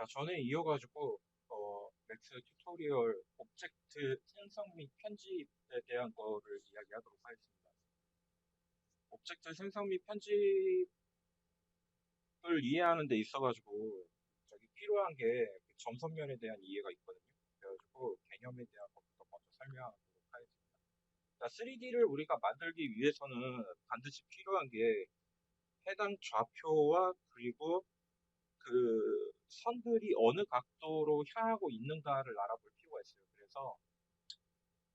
자, 전에 이어가지고, 맥스 튜토리얼 오브젝트 생성 및 편집에 대한 거를 이야기하도록 하겠습니다. 오브젝트 생성 및 편집을 이해하는 데 있어가지고, 저기 필요한 게그 점선면에 대한 이해가 있거든요. 그래가지고, 개념에 대한 것부터 먼저 설명하도록 하겠습니다. 자, 3D를 우리가 만들기 위해서는 반드시 필요한 게 해당 좌표와 그리고 그 선들이 어느 각도로 향하고 있는가를 알아볼 필요가 있어요. 그래서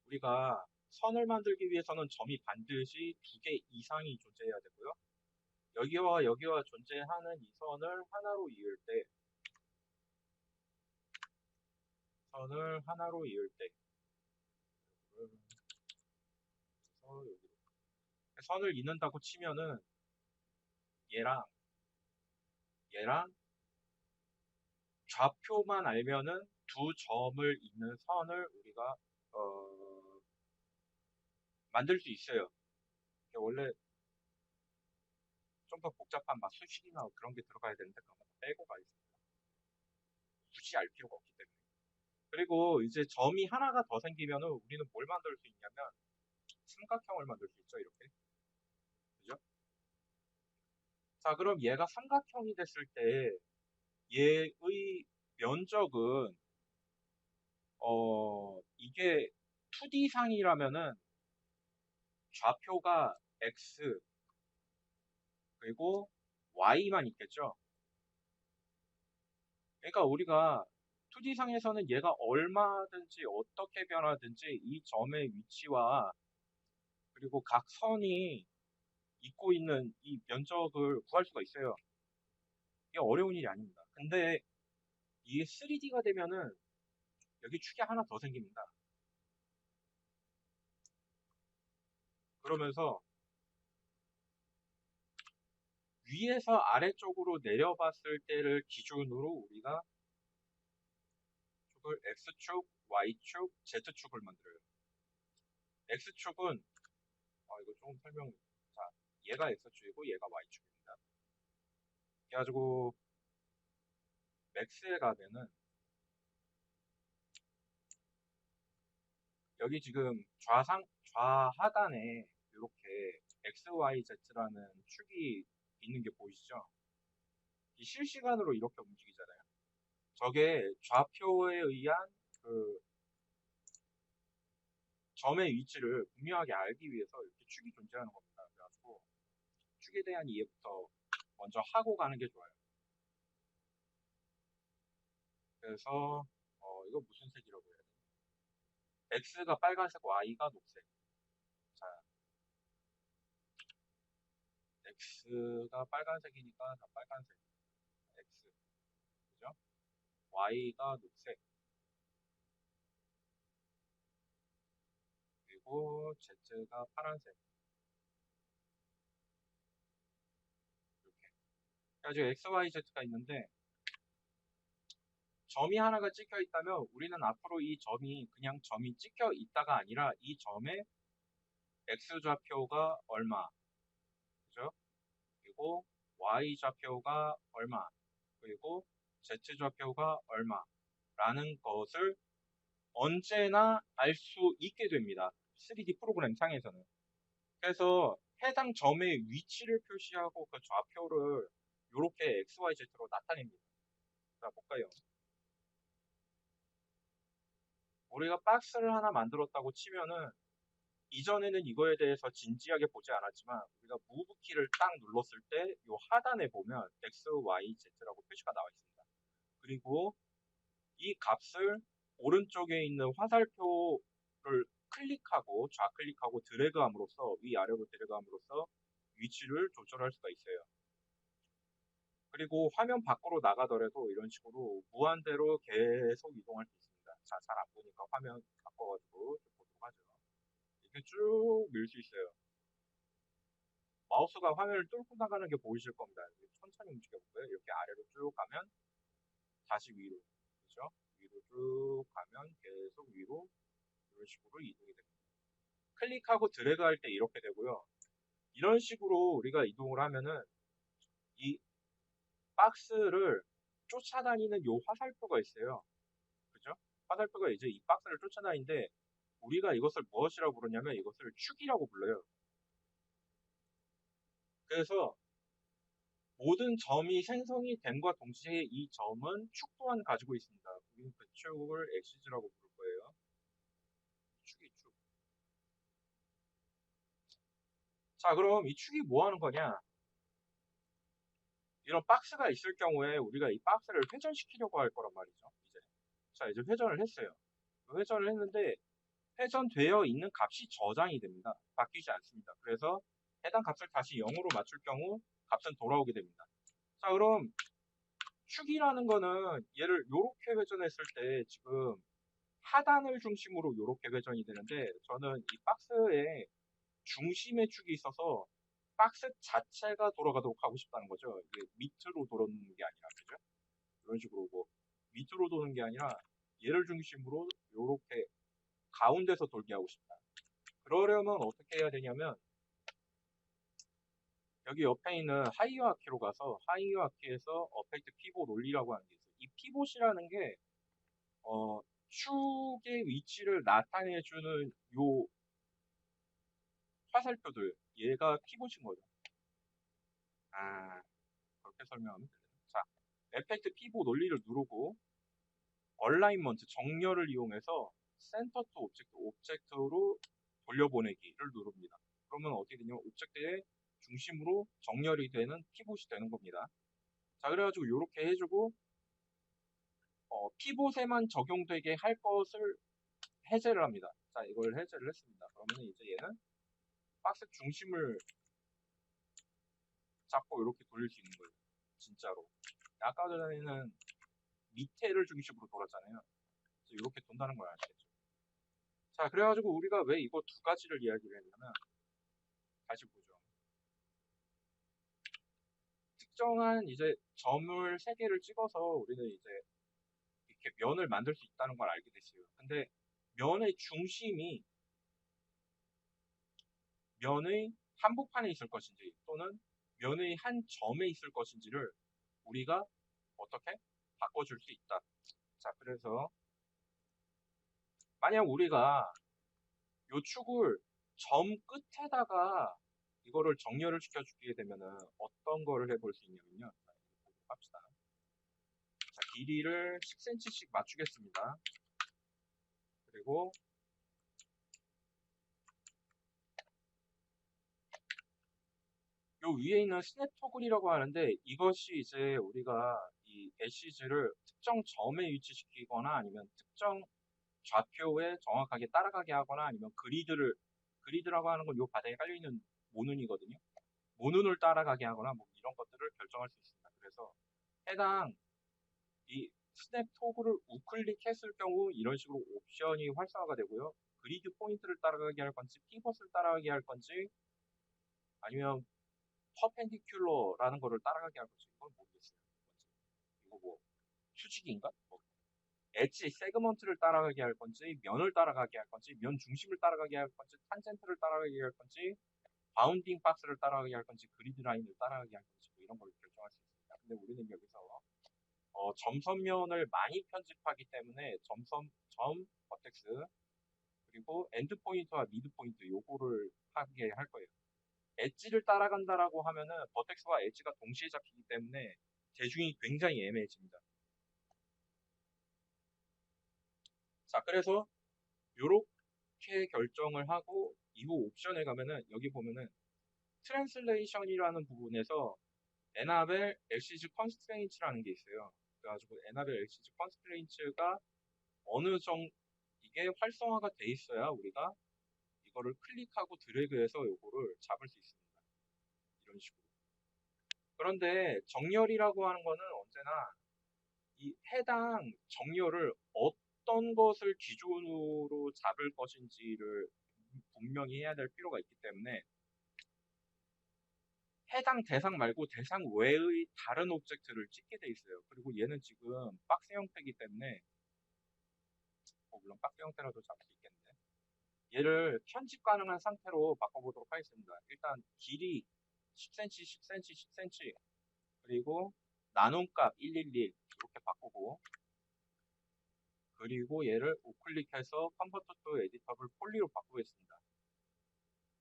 우리가 선을 만들기 위해서는 점이 반드시 두 개 이상이 존재해야 되고요. 여기와 여기와 존재하는 이 선을 하나로 이을 때, 선을 하나로 이을 때, 그래서 여기로. 선을 잇는다고 치면은 얘랑 얘랑 좌표만 알면은 두 점을 잇는 선을 우리가 어, 만들 수 있어요. 원래 좀 더 복잡한 막 수식이나 그런 게 들어가야 되는데 그런 거 빼고 가겠습니다. 굳이 알 필요가 없기 때문에. 그리고 이제 점이 하나가 더 생기면은 우리는 뭘 만들 수 있냐면 삼각형을 만들 수 있죠, 이렇게. 그죠? 자, 그럼 얘가 삼각형이 됐을 때 얘의 면적은 이게 2D상이라면은 좌표가 X 그리고 Y만 있겠죠. 그러니까 우리가 2D상에서는 얘가 얼마든지 어떻게 변하든지 이 점의 위치와 그리고 각 선이 잇고 있는 이 면적을 구할 수가 있어요. 이게 어려운 일이 아닙니다. 근데 이게 3D가 되면은 여기 축이 하나 더 생깁니다. 그러면서 위에서 아래쪽으로 내려봤을 때를 기준으로 우리가 축을 X축, Y축, Z축을 만들어요. X축은 이거 조금 자, 얘가 X축이고 얘가 Y축입니다. 그래가지고 맥스에 가면은 여기 지금 좌하단에 이렇게 XYZ라는 축이 있는 게 보이시죠? 이 실시간으로 이렇게 움직이잖아요. 저게 좌표에 의한 그 점의 위치를 분명하게 알기 위해서 이렇게 축이 존재하는 겁니다. 그래가지고 축에 대한 이해부터 먼저 하고 가는 게 좋아요. 그래서 이거 무슨 색이라고 해야 되나? X가 빨간색, Y가 녹색. 자, X가 빨간색이니까 다 빨간색. X. 그죠? Y가 녹색. 그리고 Z가 파란색. 이렇게. 그래가지고 X, Y, Z가 있는데 점이 하나가 찍혀 있다면 우리는 앞으로 이 점이 그냥 점이 찍혀 있다가 아니라 이 점의 X좌표가 얼마, 그죠? 그리고 Y좌표가 얼마, 그리고 Z좌표가 얼마라는 것을 언제나 알 수 있게 됩니다. 3D 프로그램 상에서는. 그래서 해당 점의 위치를 표시하고 그 좌표를 이렇게 XYZ로 나타냅니다. 자, 볼까요? 우리가 박스를 하나 만들었다고 치면은 이전에는 이거에 대해서 진지하게 보지 않았지만 우리가 무브 키를 딱 눌렀을 때 이 하단에 보면 X, Y, Z라고 표시가 나와 있습니다. 그리고 이 값을 오른쪽에 있는 화살표를 클릭하고 좌클릭하고 드래그함으로써 위아래로 드래그함으로써 위치를 조절할 수가 있어요. 그리고 화면 밖으로 나가더라도 이런 식으로 무한대로 계속 이동할 수 있습니다. 자, 잘 안 보니까 화면 바꿔가지고 좀 보도록 하죠. 이렇게 쭉 밀 수 있어요. 마우스가 화면을 뚫고 나가는 게 보이실 겁니다. 천천히 움직여볼까요? 이렇게 아래로 쭉 가면 다시 위로, 그렇죠? 위로 쭉 가면 계속 위로 이런 식으로 이동이 됩니다. 클릭하고 드래그 할 때 이렇게 되고요. 이런 식으로 우리가 이동을 하면은 이 박스를 쫓아다니는 요 화살표가 있어요. 그죠? 화살표가 이제 이 박스를 쫓아다니는데 우리가 이것을 무엇이라고 부르냐면 이것을 축이라고 불러요. 그래서 모든 점이 생성이 됨과 동시에 이 점은 축 또한 가지고 있습니다. 우리는 그 축을 엑시즈라고 부를 거예요. 축이 축. 자, 그럼 이 축이 뭐 하는 거냐? 이런 박스가 있을 경우에 우리가 이 박스를 회전시키려고 할 거란 말이죠. 이제. 자, 이제 회전을 했어요. 회전을 했는데 회전되어 있는 값이 저장이 됩니다. 바뀌지 않습니다. 그래서 해당 값을 다시 0으로 맞출 경우 값은 돌아오게 됩니다. 자, 그럼 축이라는 거는 얘를 이렇게 회전했을 때 지금 하단을 중심으로 이렇게 회전이 되는데 저는 이 박스에 중심의 축이 있어서 박스 자체가 돌아가도록 하고 싶다는 거죠. 이게 밑으로 도는 게 아니라, 그죠? 이런 식으로 뭐 밑으로 도는 게 아니라 얘를 중심으로 이렇게 가운데서 돌게 하고 싶다. 그러려면 어떻게 해야 되냐면 여기 옆에 있는 하이어아키로 가서 하이어아키에서 어펙트 피봇 논리라고 하는 게 있어요. 이 피봇이라는 게 축의 위치를 나타내주는 요 화살표들 얘가 피봇인 거죠. 아, 그렇게 설명하면 되네. 자, 에펙트 피봇 논리를 누르고 얼라인먼트 정렬을 이용해서 센터 투 오브젝트 오브젝트로 돌려보내기를 누릅니다. 그러면 어떻게 되냐면 오브젝트의 중심으로 정렬이 되는 피봇이 되는 겁니다. 자, 그래가지고 이렇게 해주고 피봇에만 적용되게 할 것을 해제를 합니다. 자, 이걸 해제를 했습니다. 그러면 이제 얘는 박스 중심을 잡고 이렇게 돌릴 수 있는 거예요. 진짜로. 아까 전에는 밑에를 중심으로 돌았잖아요. 그래서 이렇게 돈다는 걸 아시겠죠? 자, 그래가지고 우리가 왜 이거 두 가지를 이야기를 했냐면 다시 보죠. 특정한 이제 점을 세 개를 찍어서 우리는 이제 이렇게 면을 만들 수 있다는 걸 알게 됐어요. 근데 면의 중심이 면의 한복판에 있을 것인지 또는 면의 한 점에 있을 것인지를 우리가 어떻게 바꿔줄 수 있다. 자, 그래서 만약 우리가 요 축을 점 끝에다가 이거를 정렬을 시켜주게 되면은 어떤 거를 해볼 수 있냐면요. 자, 이거 합시다. 자, 길이를 10cm씩 맞추겠습니다. 그리고 요 위에 있는 스냅 토글이라고 하는데 이것이 이제 우리가 이 애시즈를 특정 점에 위치시키거나 아니면 특정 좌표에 정확하게 따라가게 하거나 아니면 그리드라고 하는 건 요 바닥에 깔려있는 모눈이거든요. 모눈을 따라가게 하거나 뭐 이런 것들을 결정할 수 있습니다. 그래서 해당 이 스냅 토글을 우클릭했을 경우 이런 식으로 옵션이 활성화가 되고요. 그리드 포인트를 따라가게 할 건지 피벗을 따라가게 할 건지 아니면 퍼펜디큘러라는 거를 따라가게 할 건지 이건 모르겠어요. 이거 뭐 수직인가? 뭐 엣지 세그먼트를 따라가게 할 건지 면을 따라가게 할 건지 면 중심을 따라가게 할 건지 탄젠트를 따라가게 할 건지 바운딩 박스를 따라가게 할 건지 그리드 라인을 따라가게 할 건지 뭐 이런 걸 결정할 수 있습니다. 근데 우리는 여기서 점선면을 많이 편집하기 때문에 점 버텍스 그리고 엔드 포인트와 미드 포인트 요거를 하게 할 거예요. 엣지를 따라간다라고 하면은 버텍스와 엣지가 동시에 잡히기 때문에 대중이 굉장히 애매해집니다. 자, 그래서 요렇게 결정을 하고 이후 옵션에 가면은 여기 보면은 트랜슬레이션이라는 부분에서 에나벨 LCG 컨스트레인츠라는 게 있어요. 그래가지고 에나벨 LCG 컨스트레인츠가 어느 정도 이게 활성화가 돼 있어야 우리가 이거를 클릭하고 드래그해서 요거를 잡을 수 있습니다. 이런 식으로. 그런데 정렬이라고 하는 거는 언제나 이 해당 정렬을 어떤 것을 기준으로 잡을 것인지를 분명히 해야 될 필요가 있기 때문에 해당 대상 말고 대상 외의 다른 오브젝트를 찍게 돼 있어요. 그리고 얘는 지금 박스 형태이기 때문에 물론 박스 형태라도 잡을 수 있겠는데 얘를 편집 가능한 상태로 바꿔보도록 하겠습니다. 일단 길이 10cm, 10cm, 10cm 그리고 나눔값 111 이렇게 바꾸고, 그리고 얘를 우클릭해서 컨버터 투 에디터블 폴리로 바꾸겠습니다.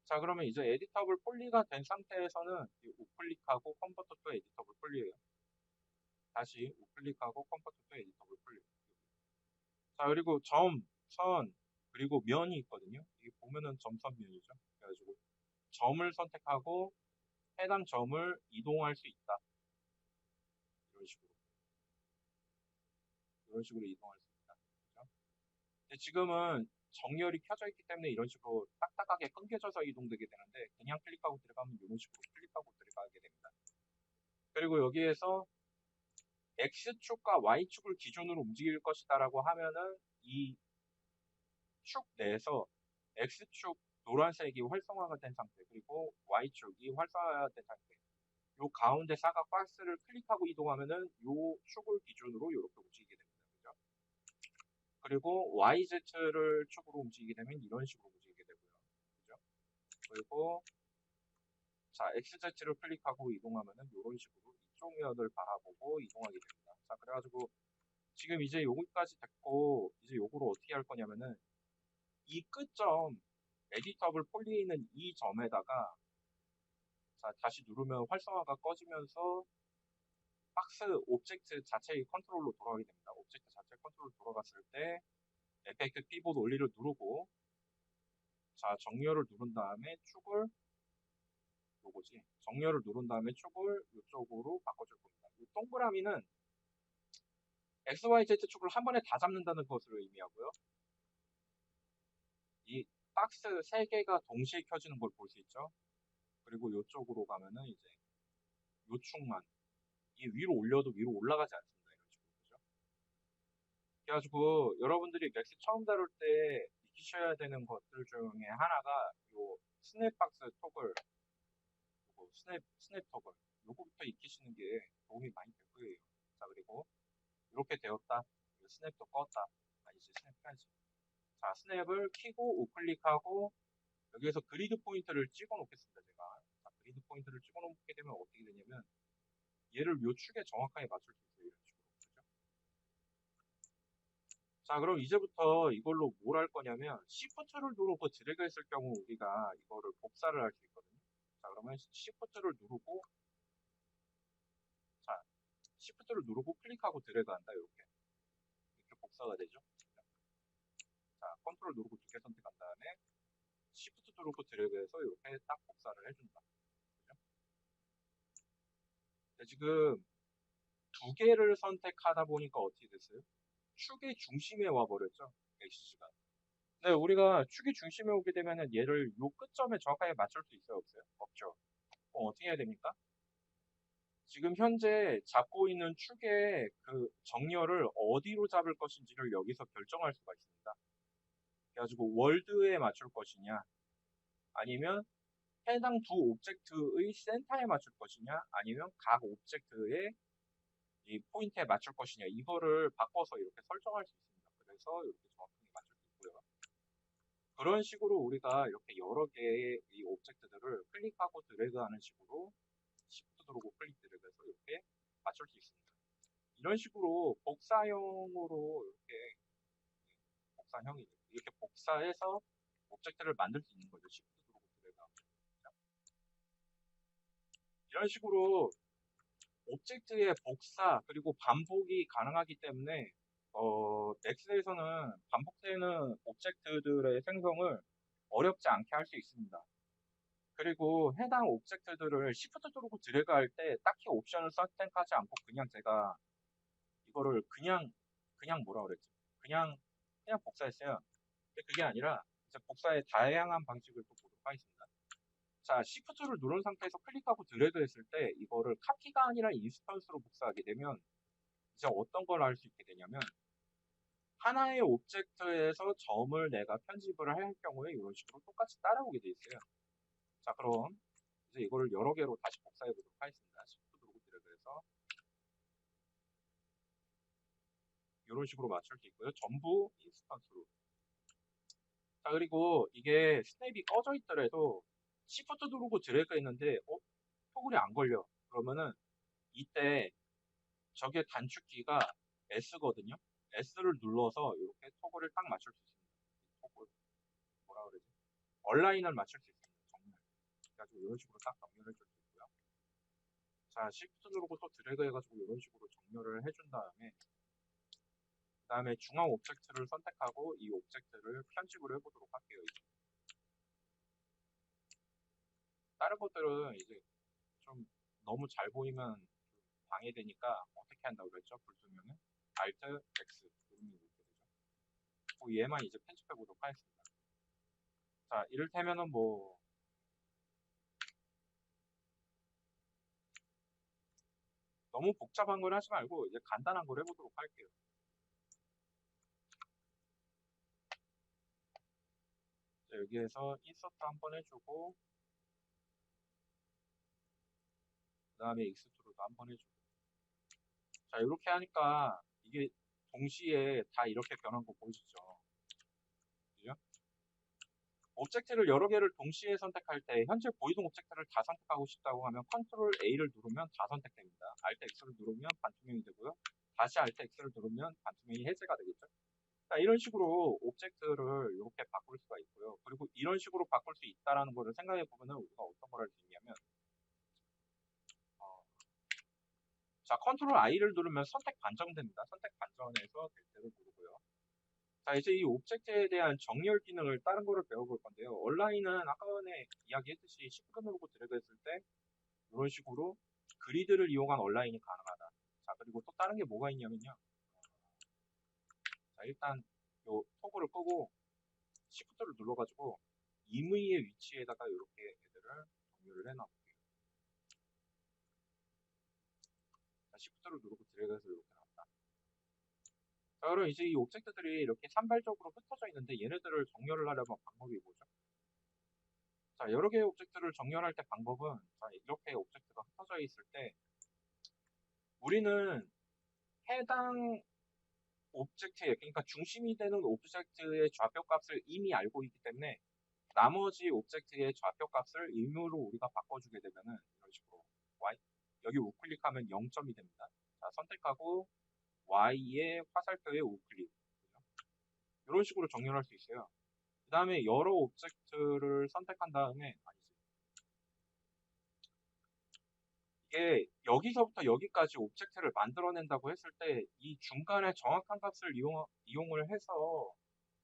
자, 그러면 이제 에디터블 폴리가 된 상태에서는 이 우클릭하고 컨버터 투 에디터블 폴리예요. 다시 우클릭하고 컨버터 투 에디터블 폴리. 자, 그리고 점, 선, 그리고 면이 있거든요. 이게 보면은 점선면이죠. 그래가지고 점을 선택하고 해당 점을 이동할 수 있다. 이런 식으로. 이런 식으로 이동할 수 있다. 그렇죠? 근데 지금은 정렬이 켜져 있기 때문에 이런 식으로 딱딱하게 끊겨져서 이동되게 되는데, 그냥 클릭하고 들어가면 이런 식으로 클릭하고 들어가게 됩니다. 그리고 여기에서 X축과 Y축을 기준으로 움직일 것이다라고 하면은 이 축 내에서 X축 노란색이 활성화가 된 상태, 그리고 Y축이 활성화가 된 상태, 요 가운데 사각 박스를 클릭하고 이동하면은 요 축을 기준으로 이렇게 움직이게 됩니다. 그죠? 그리고 YZ를 축으로 움직이게 되면 이런 식으로 움직이게 되고요. 그죠? 그리고 자, XZ를 클릭하고 이동하면은 이런 식으로 이쪽 면을 바라보고 이동하게 됩니다. 자, 그래가지고 지금 이제 여기까지 됐고, 이제 요거를 어떻게 할 거냐면은 이 끝점 에디터블 폴리에 있는 이 점에다가, 자, 다시 누르면 활성화가 꺼지면서 박스 오브젝트 자체의 컨트롤로 돌아가게 됩니다. 오브젝트 자체 컨트롤로 돌아갔을 때 에펙트 키보드 올리를 누르고, 자, 정렬을 누른 다음에 축을, 요거지, 정렬을 누른 다음에 축을 이쪽으로 바꿔줄 겁니다. 이 동그라미는 XYZ 축을 한 번에 다 잡는다는 것을 의미하고요. 이 박스 3개가 동시에 켜지는 걸 볼 수 있죠. 그리고 이쪽으로 가면은 이제 요 축만 이 위로 올려도 위로 올라가지 않습니다. 이런 식으로. 그죠? 그래가지고 여러분들이 맥스 처음 다룰 때 익히셔야 되는 것들 중에 하나가 요 스냅박스 토글, 요거 스냅 토글, 요거부터 익히시는 게 도움이 많이 될 거예요. 자, 그리고 이렇게 되었다. 스냅도 껐다. 이제 스냅 켜야지. 자, 스냅을 키고 우클릭하고 여기에서 그리드 포인트를 찍어 놓겠습니다. 제가. 자, 그리드 포인트를 찍어 놓게 되면 어떻게 되냐면 얘를 요 축에 정확하게 맞출 수 있어요. 이런 식으로. 그죠? 자, 그럼 이제부터 이걸로 뭘 할 거냐면 Shift를 누르고 드래그 했을 경우 우리가 이거를 복사를 할 수 있거든요. 자, 그러면 Shift를 누르고, 자, Shift를 누르고 클릭하고 드래그 한다. 이렇게 복사가 되죠. 자, 컨트롤 누르고 두 개 선택한 다음에 Shift 누르고 드래그해서 이렇게 딱 복사를 해준다. 그죠? 네, 지금 두 개를 선택하다 보니까 어떻게 됐어요? 축의 중심에 와버렸죠. XG가. 네, 우리가 축이 중심에 오게 되면은 얘를 요 끝점에 정확하게 맞출 수 있어요, 없어요? 없죠. 어떻게 해야 됩니까? 지금 현재 잡고 있는 축의 그 정렬을 어디로 잡을 것인지를 여기서 결정할 수가 있습니다. 그래가지고 월드에 맞출 것이냐, 아니면 해당 두 오브젝트의 센터에 맞출 것이냐, 아니면 각 오브젝트의 이 포인트에 맞출 것이냐, 이거를 바꿔서 이렇게 설정할 수 있습니다. 그래서 이렇게 정확하게 맞출 수 있고요. 그런 식으로 우리가 이렇게 여러 개의 이 오브젝트들을 클릭하고 드래그하는 식으로 Shift 누르고 클릭 드래그해서 이렇게 맞출 수 있습니다. 이런 식으로 복사형으로 이렇게 복사형이 이렇게 복사해서 오브젝트를 만들 수 있는 거죠. Shift 누르고 드래그하고. 이런 식으로 오브젝트의 복사 그리고 반복이 가능하기 때문에 넥스트에서는 반복되는 오브젝트들의 생성을 어렵지 않게 할 수 있습니다. 그리고 해당 오브젝트들을 Shift 누르고 드래그 할 때 딱히 옵션을 선택하지 않고 그냥 제가 이거를 그냥 뭐라 그랬지? 그냥 복사했어요. 근데 그게 아니라 이제 복사의 다양한 방식을 또 보도록 하겠습니다. 자, Shift를 누른 상태에서 클릭하고 드래그 했을 때 이거를 카피가 아니라 인스턴스로 복사하게 되면 이제 어떤 걸 할 수 있게 되냐면 하나의 오브젝트에서 점을 내가 편집을 할 경우에 이런 식으로 똑같이 따라오게 돼 있어요. 자, 그럼 이제 이거를 여러 개로 다시 복사해 보도록 하겠습니다. Shift 누르고 드래그해서 이런 식으로 맞출 수 있고요. 전부 인스턴스로. 자, 그리고 이게 스냅이 꺼져 있더라도 Shift 누르고 드래그 했는데 토글이 안 걸려. 그러면은 이때 저게 단축키가 S거든요. S를 눌러서 이렇게 토글을 딱 맞출 수 있습니다. 토글 뭐라 그러지? 얼라인을 맞출 수 있습니다. 정렬. 그래가지고 이런 식으로 딱 정렬해 줄 수 있고요. 자, Shift 누르고 또 드래그 해가지고 이런 식으로 정렬을 해준 다음에 그 다음에 중앙 오브젝트를 선택하고 이 오브젝트를 편집을 해보도록 할게요. 이제. 다른 것들은 이제 좀 너무 잘 보이면 좀 방해되니까 어떻게 한다고 그랬죠? 불 쓰면은 Alt X 누르면 이렇게 되죠. 얘만 이제 편집해 보도록 하겠습니다. 자, 이를테면은 뭐 너무 복잡한 걸 하지 말고 이제 간단한 걸 해보도록 할게요. 자, 여기에서 인서트 한번 해주고 그 다음에 익스트루드 한번 해주고 자, 이렇게 하니까 이게 동시에 다 이렇게 변한 거 보이시죠? 그죠? 오브젝트를 여러 개를 동시에 선택할 때 현재 보이는 오브젝트를 다 선택하고 싶다고 하면 컨트롤 A를 누르면 다 선택됩니다. Alt X를 누르면 반투명이 되고요. 다시 Alt X를 누르면 반투명이 해제가 되겠죠. 자, 이런 식으로 오브젝트를 이렇게 바꿀 수가 있고요. 그리고 이런 식으로 바꿀 수 있다라는 거를 생각해 보면은 우리가 어떤 걸 할 수 있냐면 어, 자, 컨트롤 I를 누르면 선택 반정됩니다. 선택 반정에서 될 때를 누르고요. 자, 이제 이 오브젝트에 대한 정렬 기능을 다른 거를 배워볼 건데요. 온라인은 아까 전에 이야기했듯이 Shift 누르고 드래그 했을 때 이런 식으로 그리드를 이용한 온라인이 가능하다. 자, 그리고 또 다른 게 뭐가 있냐면요. 자, 일단 요 토글을 끄고 Shift를 눌러가지고 임의의 위치에다가 이렇게 얘들을 정렬을 해놔볼게요. 자, Shift를 누르고 드래그해서 이렇게 나온다. 자, 그럼 이제 이 오브젝트들이 이렇게 산발적으로 흩어져 있는데 얘네들을 정렬을 하려면 방법이 뭐죠? 자, 여러 개의 오브젝트를 정렬할 때 방법은 자, 이렇게 오브젝트가 흩어져 있을 때 우리는 해당 오브젝트의 그러니까 중심이 되는 오브젝트의 좌표 값을 이미 알고 있기 때문에 나머지 오브젝트의 좌표 값을 임의로 우리가 바꿔주게 되면은 이런 식으로 y 여기 우클릭하면 0점이 됩니다. 자, 선택하고 y의 화살표에 우클릭 이런 식으로 정렬할 수 있어요. 그 다음에 여러 오브젝트를 선택한 다음에 아니지 이게 여기서부터 여기까지 오브젝트를 만들어낸다고 했을 때 이 중간에 정확한 값을 이용을 해서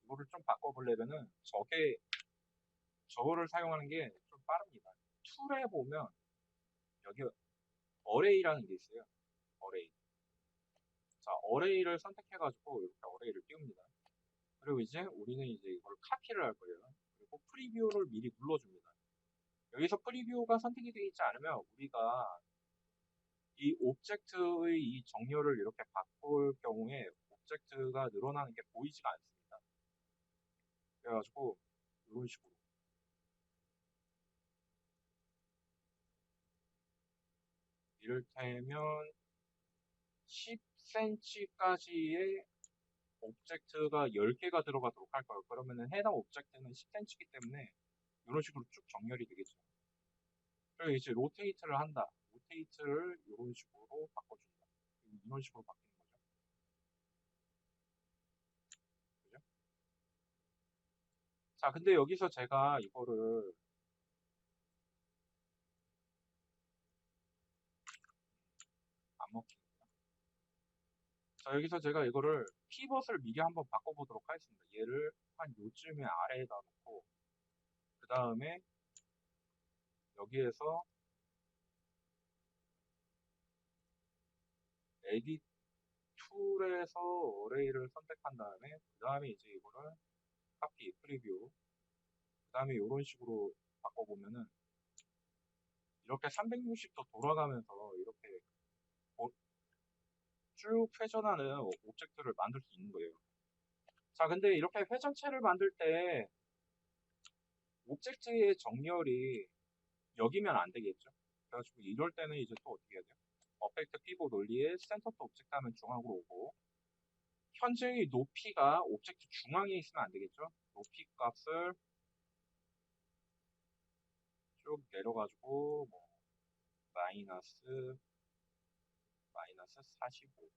이거를 좀 바꿔보려면은 저거를 사용하는 게 좀 빠릅니다. 툴에 보면 여기 어레이라는 게 있어요. 어레이. 자, 어레이를 선택해가지고 이렇게 어레이를 띄웁니다. 그리고 이제 우리는 이제 이걸 카피를 할 거예요. 그리고 프리뷰를 미리 눌러줍니다. 여기서 프리뷰가 선택이 되어 있지 않으면 우리가 이 오브젝트의 이 정렬을 이렇게 바꿀 경우에 오브젝트가 늘어나는 게 보이지가 않습니다. 그래가지고 이런 식으로 이를테면 10cm까지의 오브젝트가 10개가 들어가도록 할 거예요. 그러면은 해당 오브젝트는 10cm이기 때문에 이런 식으로 쭉 정렬이 되겠죠. 그리고 이제 로테이트를 한다. 로테이트를 이런 식으로 바꿔준다. 이런 식으로 바뀌는 거죠. 그죠? 자, 근데 여기서 제가 이거를 안 먹힙니다. 자, 여기서 제가 이거를 피벗을 미리 한번 바꿔보도록 하겠습니다. 얘를 한 요쯤에 아래에다 놓고 그 다음에 여기에서 에딧 툴에서 어레이를 선택한 다음에 그 다음에 이제 이거를 카피, 프리뷰 그 다음에 이런 식으로 바꿔보면은 이렇게 360도 돌아가면서 이렇게 쭉 회전하는 오브젝트를 만들 수 있는 거예요. 자, 근데 이렇게 회전체를 만들 때 오브젝트의 정렬이 여기면 안 되겠죠. 그래가지고 이럴 때는 이제 또 어떻게 해야 돼요? 어펙트 피봇 논리에 센터 또 오브젝트 하면 중앙으로 오고 현재의 높이가 오브젝트 중앙에 있으면 안 되겠죠. 높이 값을 쭉 내려가지고 뭐 마이너스 마이너스 45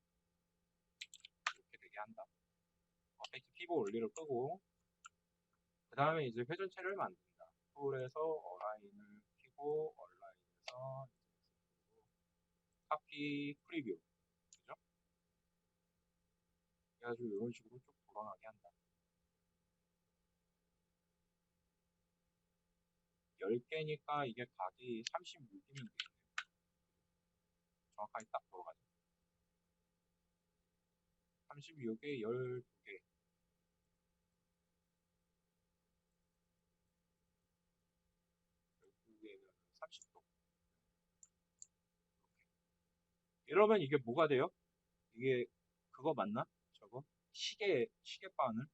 이렇게 되게 한다. 어펙트 피벗 원리를 끄고 그 다음에 이제 회전체를 만든다. 툴에서 어라인을 키고 얼라인에서 카피 프리뷰 그죠? 그래가지고 이런 식으로 쭉 돌아가게 한다. 10개니까 이게 각이 36이면 되겠네요. 정확하게 딱 돌아가죠. 36에 12개. 12개면 30도. 이러면 이게 뭐가 돼요? 이게 그거 맞나? 저거? 시계 바늘?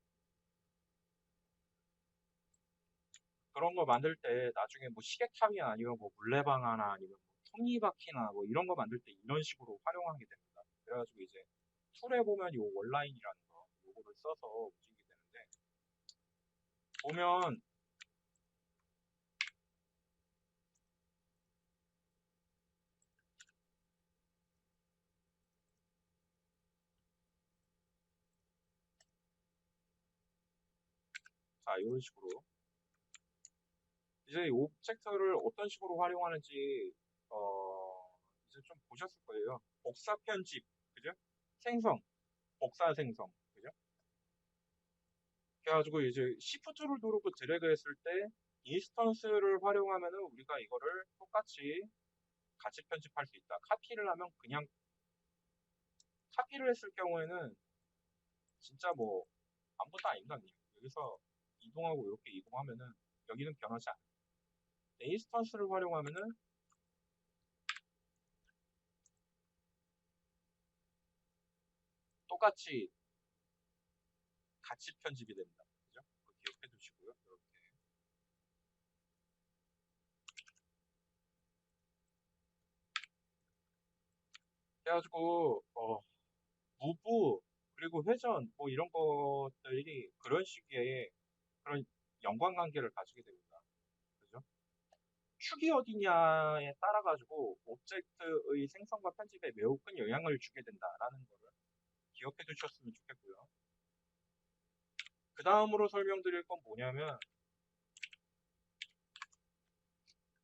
그런 거 만들 때 나중에 뭐 시계탑이나 아니면 뭐 물레방아나 아니면 뭐 톱니바퀴나 뭐 이런 거 만들 때 이런 식으로 활용하게 됩니다. 그래가지고 이제 툴에 보면 요 원라인이라는 거 요거를 써서 움직이게 되는데 보면 자 이런 식으로 이제 이 오브젝트를 어떤 식으로 활용하는지 이제 좀 보셨을 거예요. 복사 편집 그죠? 생성 복사 생성 그죠? 그래가지고 이제 시프트를 누르고 드래그 했을 때 인스턴스를 활용하면은 우리가 이거를 똑같이 같이 편집할 수 있다. 카피를 하면 그냥 카피를 했을 경우에는 진짜 뭐 아무것도 아닙니다. 그냥. 여기서 이동하고 이렇게 이동하면은 여기는 변하지 않아요. 인스턴스를 활용하면은 똑같이 같이 편집이 됩니다. 그죠? 그거 기억해 두시고요. 이렇게. 그래가지고 무브 그리고 회전 뭐 이런 것들이 그런 식의 그런 연관관계를 가지게 됩니다. 그죠? 축이 어디냐에 따라 가지고 오브젝트의 생성과 편집에 매우 큰 영향을 주게 된다라는 거를 기억해 두셨으면 좋겠고요. 그 다음으로 설명드릴 건 뭐냐면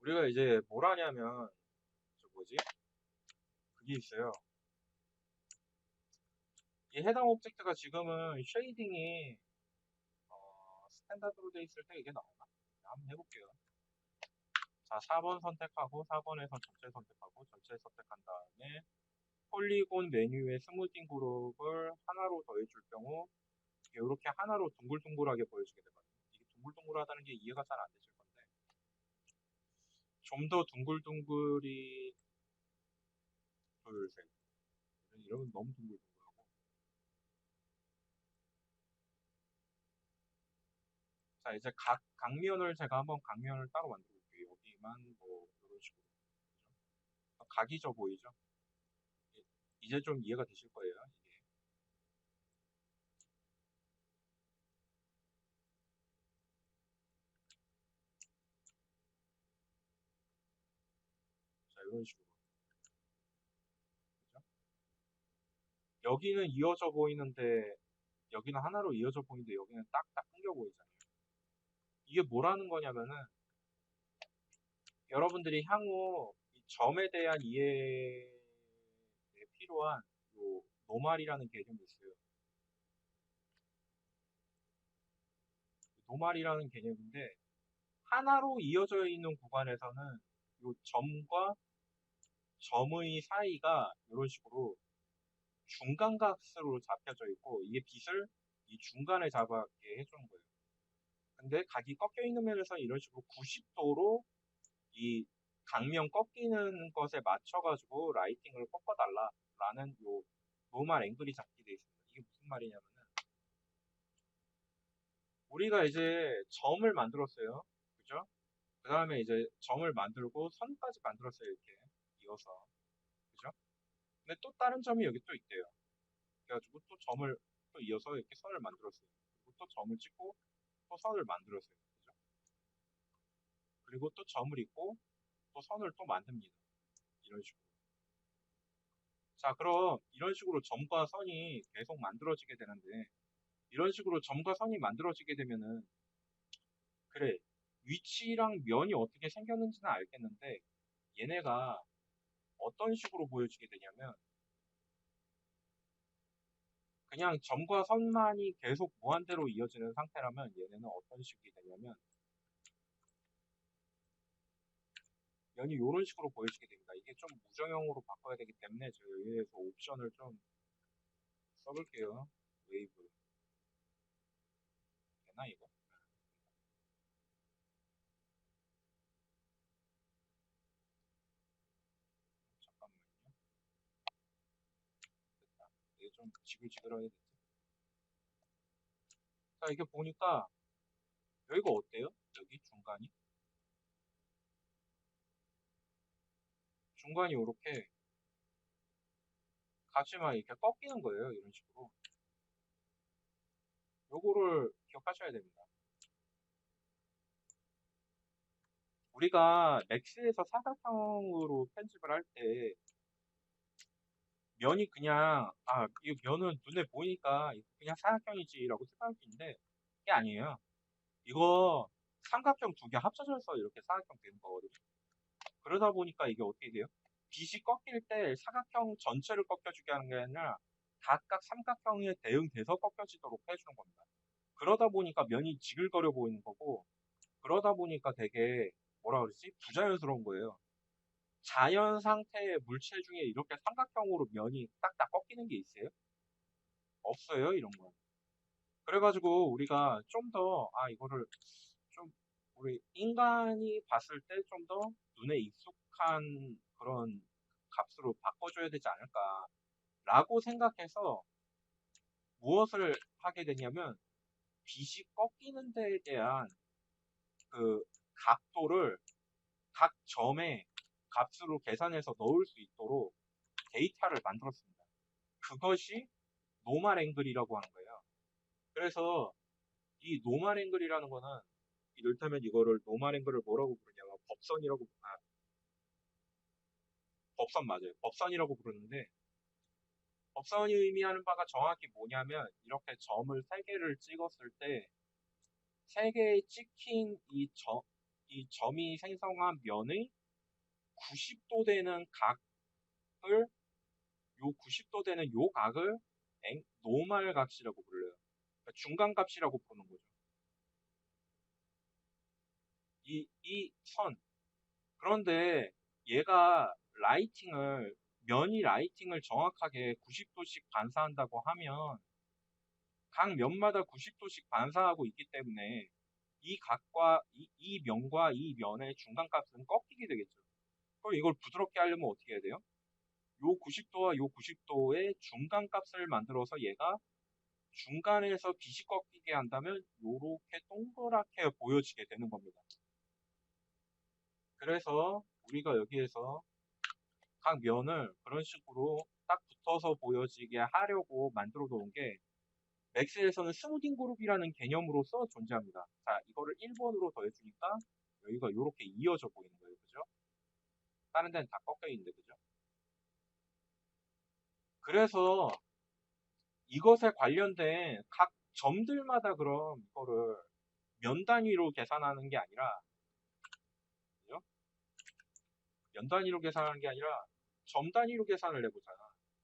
우리가 이제 뭘 하냐면 저 뭐지? 그게 있어요. 이 해당 오브젝트가 지금은 쉐이딩이 스탠다드로 돼 있을 때 이게 나오나? 한번 해볼게요. 자, 4번 선택하고 4번에서 전체 선택하고 전체 선택한 다음에 폴리곤 메뉴에 스무딩 그룹을 하나로 더해줄 경우 이렇게 하나로 둥글둥글하게 보여주게 되거든요. 이게 둥글둥글하다는 게 이해가 잘 안 되실 건데 좀 더 둥글둥글이 둘, 셋 이러면 너무 둥글둥글하고 자 이제 각 각면을 제가 한번 각면을 따로 만들어 볼게요. 여기만 뭐 이런 식으로 각이 져 보이죠? 이제 좀 이해가 되실 거예요. 이게 자 이런 식으로 그죠? 여기는 이어져 보이는데 여기는 하나로 이어져 보이는데 여기는 딱딱 끊겨 보이잖아요. 이게 뭐라는 거냐면은 여러분들이 향후 이 점에 대한 이해에 필요한 요 노말이라는 개념이 있어요. 노말이라는 개념인데 하나로 이어져 있는 구간에서는 요 점과 점의 사이가 이런 식으로 중간각으로 잡혀져 있고 이게 빛을 이 중간에 잡게 해주는 거예요. 근데 각이 꺾여 있는 면에서 이런 식으로 90도로 이 각면 꺾이는 것에 맞춰가지고 라이팅을 꺾어달라라는 요 노멀 앵글이 잡게 돼 있습니다. 이게 무슨 말이냐면은 우리가 이제 점을 만들었어요. 그죠? 그 다음에 이제 점을 만들고 선까지 만들었어요. 이렇게 이어서. 그죠? 근데 또 다른 점이 여기 또 있대요. 그래가지고 또 점을 또 이어서 이렇게 선을 만들었어요. 그리고 또 점을 찍고 또 선을 만들었어요. 그죠? 그리고 또 점을 있고 또 선을 또 만듭니다. 이런 식으로. 자, 그럼 이런 식으로 점과 선이 계속 만들어지게 되는데, 이런 식으로 점과 선이 만들어지게 되면은, 그래, 위치랑 면이 어떻게 생겼는지는 알겠는데, 얘네가 어떤 식으로 보여지게 되냐면, 그냥 점과 선만이 계속 무한대로 이어지는 상태라면 얘네는 어떤 식이 되냐면, 면이 이런 식으로 보여지게 됩니다. 이게 좀 무정형으로 바꿔야 되기 때문에 제가 여기에서 옵션을 좀 써볼게요. 웨이브. 되나, 이거? 잠깐만요. 됐다. 이게 좀 지글지글하게 됐지. 자, 이게 보니까 여기가 어때요? 여기 중간이? 중간이 이렇게 같이 막 이렇게 꺾이는 거예요. 이런 식으로. 요거를 기억하셔야 됩니다. 우리가 맥스에서 사각형으로 편집을 할 때 면이 그냥 이 면은 눈에 보이니까 이거 그냥 사각형이지라고 생각할 수 있는데 그게 아니에요. 이거 삼각형 두 개 합쳐져서 이렇게 사각형 되는 거거든요. 그러다 보니까 이게 어떻게 돼요? 빛이 꺾일 때 사각형 전체를 꺾여주게 하는 게 아니라 각각 삼각형에 대응돼서 꺾여지도록 해주는 겁니다. 그러다 보니까 면이 지글거려 보이는 거고, 그러다 보니까 되게 뭐라 그러지? 부자연스러운 거예요. 자연 상태의 물체 중에 이렇게 삼각형으로 면이 딱딱 꺾이는 게 있어요? 없어요, 이런 건. 그래가지고 우리가 좀 더, 이거를 좀, 우리 인간이 봤을 때 좀 더 눈에 익숙한 그런 값으로 바꿔줘야 되지 않을까라고 생각해서 무엇을 하게 되냐면, 빛이 꺾이는 데에 대한 그 각도를 각 점의 값으로 계산해서 넣을 수 있도록 데이터를 만들었습니다. 그것이 노멀 앵글이라고 하는 거예요. 그래서 이 노멀 앵글이라는 거는 이를테면 이거를 노멀 앵글을 뭐라고 부르냐면 법선 맞아요. 법선이라고 부르는데 법선이 의미하는 바가 정확히 뭐냐면 이렇게 점을 세 개를 찍었을 때 세 개에 찍힌 이 점이 생성한 면의 90도 되는 각을 요 90도 되는 요 각을 노멀 값이라고 불러요. 그러니까 중간 값이라고 부르는 거죠. 이 선. 그런데 얘가 면이 라이팅을 정확하게 90도씩 반사한다고 하면 각 면마다 90도씩 반사하고 있기 때문에 이 각과 이 면과 이 면의 중간 값은 꺾이게 되겠죠. 그럼 이걸 부드럽게 하려면 어떻게 해야 돼요? 요 90도와 요 90도의 중간 값을 만들어서 얘가 중간에서 빛이 꺾이게 한다면 요렇게 동그랗게 보여지게 되는 겁니다. 그래서 우리가 여기에서 각 면을 그런 식으로 딱 붙어서 보여지게 하려고 만들어 놓은 게 맥스에서는 스무딩 그룹이라는 개념으로서 존재합니다. 자, 이거를 1번으로 더해주니까 여기가 이렇게 이어져 보이는 거예요. 그죠? 다른 데는 다 꺾여 있는데, 그죠? 그래서 이것에 관련된 각 점들마다 그럼 이거를 면 단위로 계산하는 게 아니라, 그죠? 면 단위로 계산하는 게 아니라 점 단위로 계산을 해보잖아.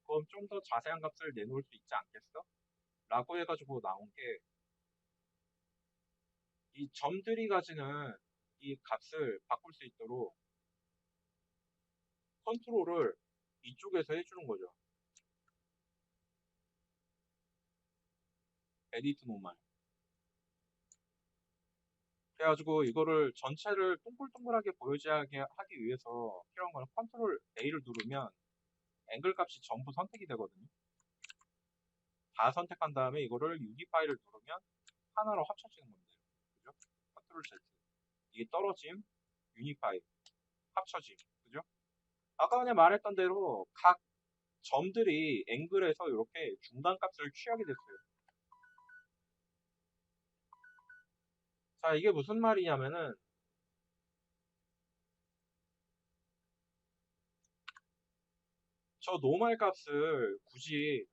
그럼 좀 더 자세한 값을 내놓을 수 있지 않겠어? 라고 해가지고 나온 게 이 점들이 가지는 이 값을 바꿀 수 있도록 컨트롤을 이쪽에서 해주는 거죠. 에디트 노멀. 그래가지고 이거를 전체를 동글동글하게 보여지게 하기 위해서 필요한 거는 컨트롤 A를 누르면 앵글 값이 전부 선택이 되거든요. 다 선택한 다음에 이거를 UD 파일을 누르면 하나로 합쳐지는 겁니다. 그죠? 컨트롤 Z. 이게 떨어짐, 유니파이, 합쳐짐. 그죠? 아까 전에 말했던 대로 각 점들이 앵글에서 이렇게 중간 값을 취하게 됐어요. 자, 이게 무슨 말이냐면은 저 노멀 값을 굳이,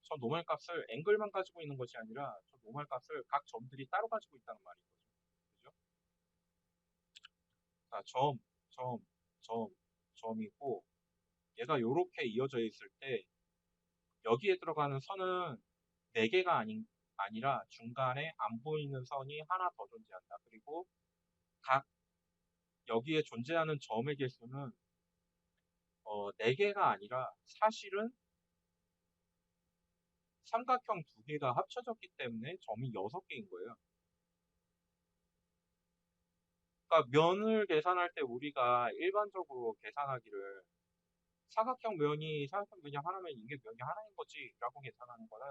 저 노멀 값을 앵글만 가지고 있는 것이 아니라 저 노멀 값을 각 점들이 따로 가지고 있다는 말인 거죠. 그죠? 자, 점, 점, 점이고 얘가 요렇게 이어져 있을 때 여기에 들어가는 선은 4개가 아니라 중간에 안 보이는 선이 하나 더 존재한다. 그리고 각 여기에 존재하는 점의 개수는 4개가 아니라 사실은 삼각형 2개가 합쳐졌기 때문에 점이 6개인 거예요. 그러니까 면을 계산할 때 우리가 일반적으로 계산하기를 사각형 면이 하나면 이게 면이 하나인 거지 라고 계산하는 거는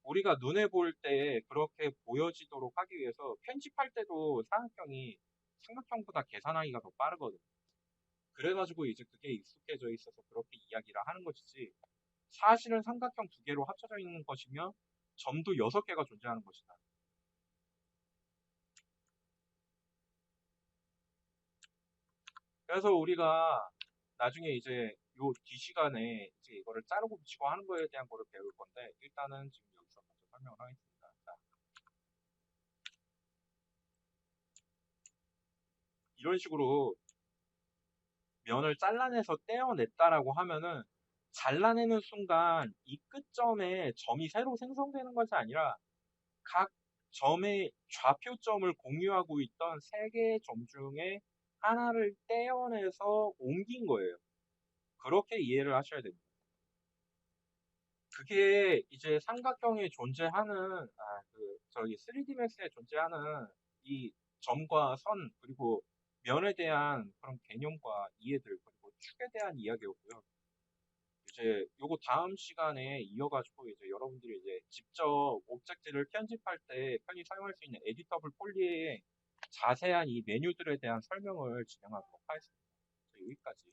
우리가 눈에 볼 때 그렇게 보여지도록 하기 위해서 편집할 때도 사각형이 삼각형보다 계산하기가 더 빠르거든요. 그래가지고 이제 그게 익숙해져 있어서 그렇게 이야기를 하는 것이지 사실은 삼각형 2개로 합쳐져 있는 것이며 점도 6개가 존재하는 것이다. 그래서 우리가 나중에 이제 요 뒷시간에 이제 이거를 자르고 붙이고 하는 거에 대한 거를 배울 건데 일단은 지금 여기서 먼저 설명을 하겠습니다. 자, 이런 식으로 면을 잘라내서 떼어냈다라고 하면은 잘라내는 순간 이 끝점에 점이 새로 생성되는 것이 아니라 각 점의 좌표점을 공유하고 있던 3개의 점 중에 하나를 떼어내서 옮긴 거예요. 그렇게 이해를 하셔야 됩니다. 그게 이제 삼각형에 존재하는, 저기 3D Max에 존재하는 이 점과 선, 그리고 면에 대한 그런 개념과 이해들, 그리고 축에 대한 이야기였고요. 이제 요거 다음 시간에 이어가지고 이제 여러분들이 이제 직접 오브젝트를 편집할 때 편히 사용할 수 있는 에디터블 폴리의 자세한 이 메뉴들에 대한 설명을 진행하도록 하겠습니다. 여기까지.